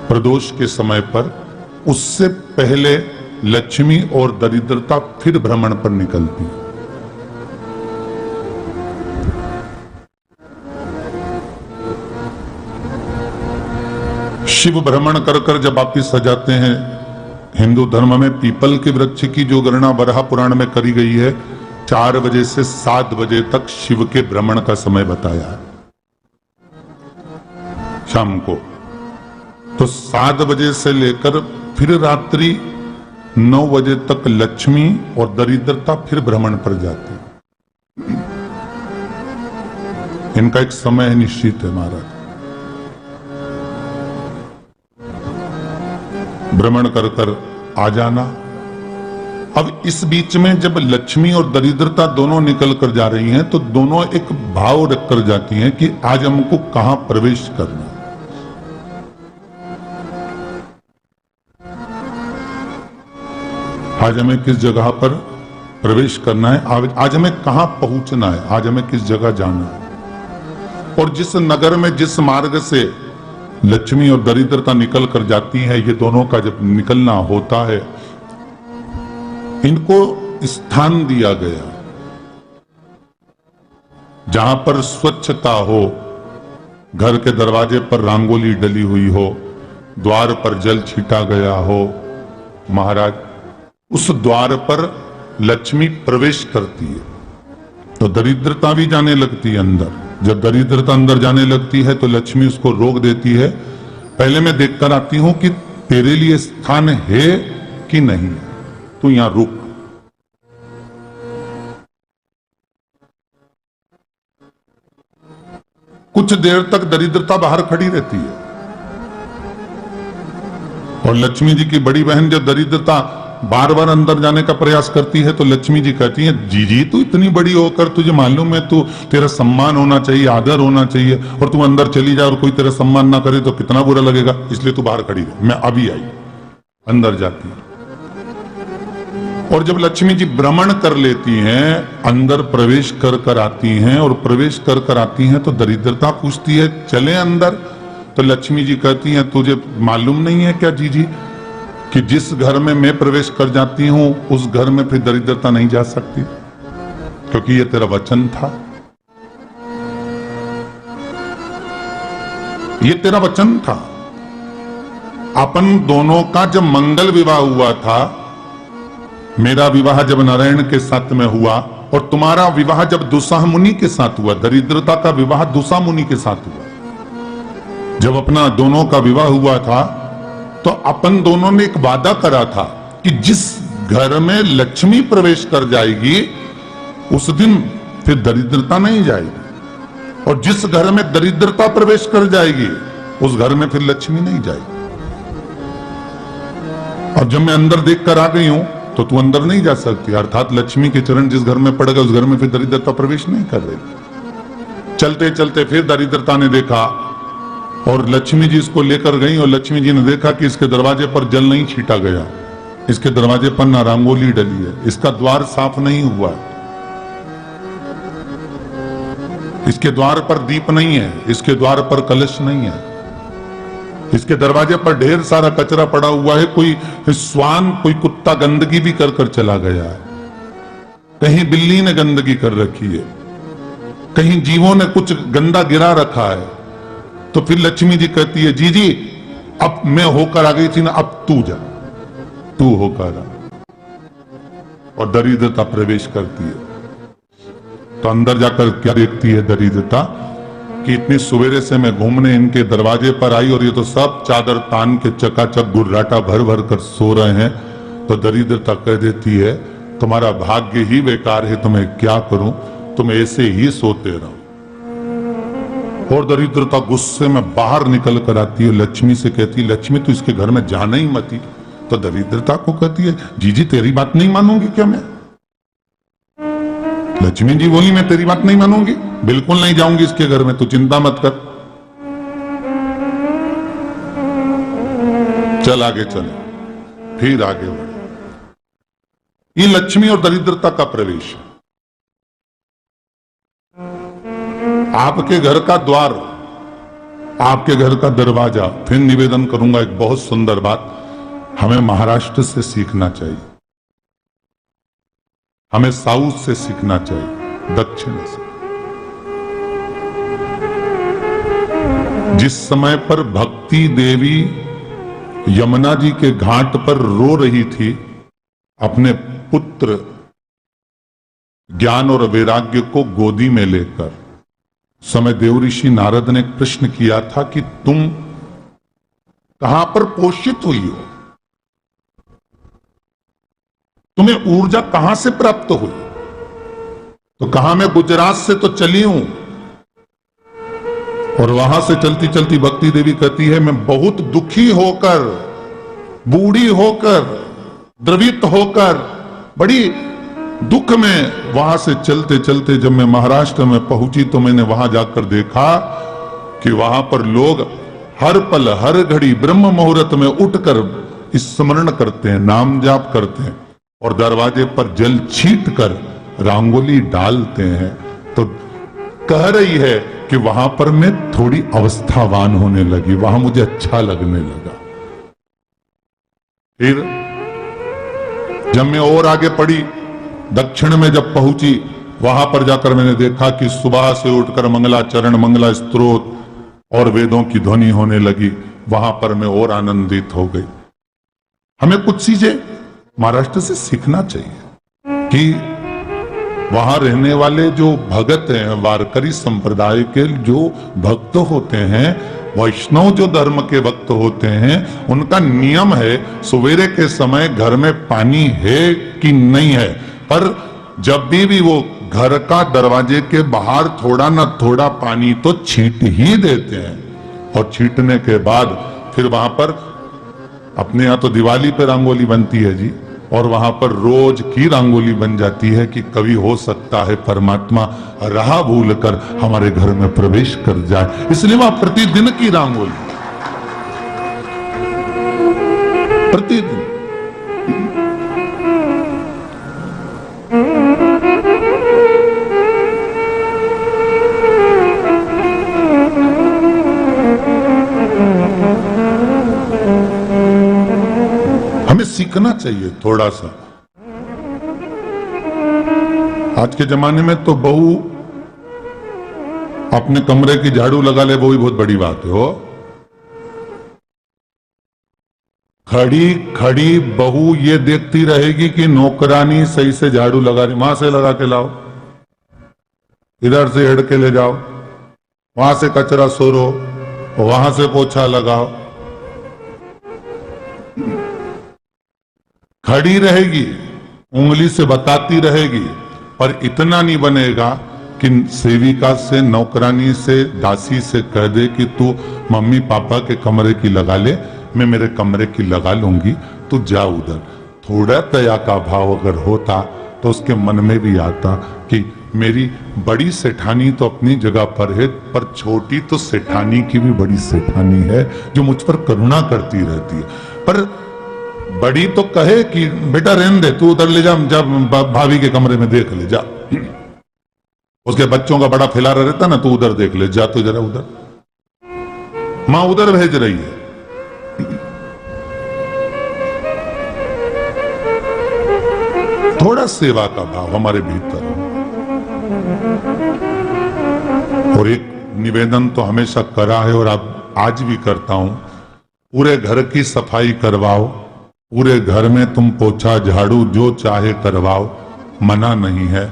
प्रदोष के समय पर, उससे पहले लक्ष्मी और दरिद्रता फिर भ्रमण पर निकलती है। शिव भ्रमण कर कर जब वापिस आ जाते हैं, हिंदू धर्म में पीपल के वृक्ष की जो गणना वराह पुराण में करी गई है, 4 बजे से 7 बजे तक शिव के भ्रमण का समय बताया है शाम को। तो 7 बजे से लेकर फिर रात्रि 9 बजे तक लक्ष्मी और दरिद्रता फिर भ्रमण पर जाती है। इनका एक समय निश्चित है महाराज। भ्रमण कर कर आ जाना। अब इस बीच में जब लक्ष्मी और दरिद्रता दोनों निकल कर जा रही हैं, तो दोनों एक भाव रख कर जाती हैं कि आज हमको कहां प्रवेश करना। आज हमें किस जगह पर प्रवेश करना है, आज हमें कहां पहुंचना है, आज हमें किस जगह जाना है। और जिस नगर में जिस मार्ग से लक्ष्मी और दरिद्रता निकल कर जाती है, ये दोनों का जब निकलना होता है, इनको स्थान दिया गया जहां पर स्वच्छता हो, घर के दरवाजे पर रंगोली डली हुई हो, द्वार पर जल छीटा गया हो। महाराज, उस द्वार पर लक्ष्मी प्रवेश करती है तो दरिद्रता भी जाने लगती है अंदर। जब दरिद्रता अंदर जाने लगती है तो लक्ष्मी उसको रोक देती है। पहले मैं देखकर आती हूं कि तेरे लिए स्थान है कि नहीं, तू यहां रुक। कुछ देर तक दरिद्रता बाहर खड़ी रहती है और लक्ष्मी जी की बड़ी बहन जब दरिद्रता बार बार अंदर जाने का प्रयास करती है तो लक्ष्मी जी कहती हैं, जी तू इतनी बड़ी होकर तुझे मालूम है, तू तेरा सम्मान होना चाहिए, आदर होना चाहिए, और तू अंदर चली जाए और कोई तेरा सम्मान ना करे तो कितना बुरा लगेगा, इसलिए तू बाहर खड़ी रह। मैं अभी आई। अंदर जाती है और जब लक्ष्मी जी भ्रमण कर लेती हैं, अंदर प्रवेश कर कर आती हैं, और प्रवेश कर कर आती हैं तो दरिद्रता पूछती है चले अंदर। तो लक्ष्मी जी कहती हैं, तुझे मालूम नहीं है क्या जीजी कि जिस घर में मैं प्रवेश कर जाती हूं उस घर में फिर दरिद्रता नहीं जा सकती, क्योंकि ये तेरा वचन था, ये तेरा वचन था। अपन दोनों का जब मंगल विवाह हुआ था, मेरा विवाह जब नारायण के साथ में हुआ और तुम्हारा विवाह जब दुसाह मुनि के साथ हुआ, दरिद्रता का विवाह दुसा मुनि के साथ हुआ। जब अपना दोनों का विवाह हुआ था तो अपन दोनों ने एक वादा करा था कि जिस घर में लक्ष्मी प्रवेश कर जाएगी उस दिन फिर दरिद्रता नहीं जाएगी, और जिस घर में दरिद्रता प्रवेश कर जाएगी उस घर में फिर लक्ष्मी नहीं जाएगी। और जब मैं अंदर देख कर आ गई हूं तो तू अंदर नहीं जा सकती, अर्थात लक्ष्मी के चरण जिस घर में पड़ गए उस घर में फिर दरिद्रता प्रवेश नहीं कर रही। चलते चलते फिर दरिद्रता ने देखा और लक्ष्मी जी इसको लेकर गई, और लक्ष्मी जी ने देखा कि इसके दरवाजे पर जल नहीं छीटा गया, इसके दरवाजे पर ना रंगोली डली है, इसका द्वार साफ नहीं हुआ, इसके द्वार पर दीप नहीं है, इसके द्वार पर कलश नहीं है, इसके दरवाजे पर ढेर सारा कचरा पड़ा हुआ है, कोई श्वान कोई कुत्ता गंदगी भी कर कर चला गया है, कहीं बिल्ली ने गंदगी कर रखी है, कहीं जीवों ने कुछ गंदा गिरा रखा है। तो फिर लक्ष्मी जी कहती है, जी अब मैं होकर आ गई थी ना, अब तू जा, तू होकर आ। और दरिद्रता प्रवेश करती है। तो अंदर जाकर क्या देखती है दरिद्रता कि इतनी सवेरे से मैं घूमने इनके दरवाजे पर आई और ये तो सब चादर तान के चकाचक गुर्राटा भर भर कर सो रहे हैं। तो दरिद्रता कह देती है, तुम्हारा भाग्य ही बेकार है, तुम्हें क्या करूं, तुम ऐसे ही सोते रहो। और दरिद्रता गुस्से में बाहर निकल कर आती है, लक्ष्मी से कहती है, लक्ष्मी तू इसके घर में जाना ही मत। तो दरिद्रता को कहती है, जीजी तेरी बात नहीं मानूंगी क्या मैं? लक्ष्मी जी बोली, मैं तेरी बात नहीं मानूंगी, बिल्कुल नहीं जाऊंगी इसके घर में, तू चिंता मत कर, चल आगे चले। फिर आगे बढ़े। ये लक्ष्मी और दरिद्रता का प्रवेश है। आपके घर का द्वार आपके घर का दरवाजा। फिर निवेदन करूंगा एक बहुत सुंदर बात, हमें महाराष्ट्र से सीखना चाहिए, हमें साउथ से सीखना चाहिए, दक्षिण से। जिस समय पर भक्ति देवी यमुना जी के घाट पर रो रही थी अपने पुत्र ज्ञान और वैराग्य को गोदी में लेकर, समय देवऋषि नारद ने एक प्रश्न किया था कि तुम कहां पर पोषित हुई हो, तुम्हें ऊर्जा कहां से प्राप्त हुई? तो कहा मैं गुजरात से तो चली हूं। और वहां से चलती चलती भक्ति देवी कहती है मैं बहुत दुखी होकर, बूढ़ी होकर, द्रवित होकर, बड़ी दुख में वहां से चलते चलते जब मैं महाराष्ट्र में पहुंची तो मैंने वहां जाकर देखा कि वहां पर लोग हर पल हर घड़ी ब्रह्म मुहूर्त में उठकर स्मरण करते हैं, नाम जाप करते हैं और दरवाजे पर जल छीट कर रंगोली डालते हैं। तो कह रही है कि वहां पर मैं थोड़ी अवस्थावान होने लगी, वहां मुझे अच्छा लगने लगा। फिर जब मैं और आगे पड़ी, दक्षिण में जब पहुंची, वहां पर जाकर मैंने देखा कि सुबह से उठकर मंगलाचरण, मंगला स्तोत्र और वेदों की ध्वनि होने लगी। वहां पर मैं और आनंदित हो गई। हमें कुछ चीजें महाराष्ट्र से सीखना चाहिए कि वहां रहने वाले जो भगत हैं, वारकरी संप्रदाय के जो भक्त होते हैं, वैष्णव जो धर्म के भक्त होते हैं, उनका नियम है सवेरे के समय घर में पानी है कि नहीं है, पर जब भी वो घर का दरवाजे के बाहर थोड़ा ना थोड़ा पानी तो छींट ही देते हैं। और छींटने के बाद फिर वहां पर अपने यहां तो दिवाली पे रंगोली बनती है जी, और वहां पर रोज की रंगोली बन जाती है कि कभी हो सकता है परमात्मा राह भूल कर हमारे घर में प्रवेश कर जाए, इसलिए वहां प्रतिदिन की रंगोली, प्रतिदिन। हमें सीखना चाहिए थोड़ा सा। आज के जमाने में तो बहू अपने कमरे की झाड़ू लगा ले, वो भी बहुत बड़ी बात है। हो खड़ी खड़ी बहू ये देखती रहेगी कि नौकरानी सही से झाड़ू लगा रही, वहां से लगा के लाओ, इधर से हेड़ के ले जाओ, वहां से कचरा सोरो, वहां से पोछा लगाओ। खड़ी रहेगी, उंगली से बताती रहेगी, पर इतना नहीं बनेगा कि सेविका से, नौकरानी से, दासी से कह दे कि तू मम्मी पापा के कमरे की लगा ले, मैं मेरे कमरे की लगा लूंगी, तू जा उधर। थोड़ा दया का भाव अगर होता तो उसके मन में भी आता कि मेरी बड़ी सेठानी तो अपनी जगह पर है, पर छोटी तो सेठानी की भी बड़ी सेठानी है जो मुझ पर करुणा करती रहती है। पर बड़ी तो कहे कि बेटा रहने दे, तू उधर ले जा, भाभी के कमरे में देख ले जा। उसके बच्चों का बड़ा फैलारा रहता ना, तू उधर देख ले जा, तो जरा उधर, मां उधर भेज रही है। थोड़ा सेवा का भाव हमारे भीतर। और एक निवेदन तो हमेशा करा है और अब आज भी करता हूं, पूरे घर की सफाई करवाओ, पूरे घर में तुम पोछा झाड़ू जो चाहे करवाओ, मना नहीं है।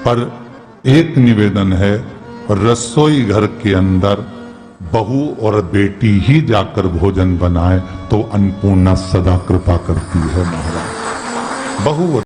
पर एक निवेदन है, रसोई घर के अंदर बहू और बेटी ही जाकर भोजन बनाए तो अन्नपूर्णा सदा कृपा करती है महाराज। बहू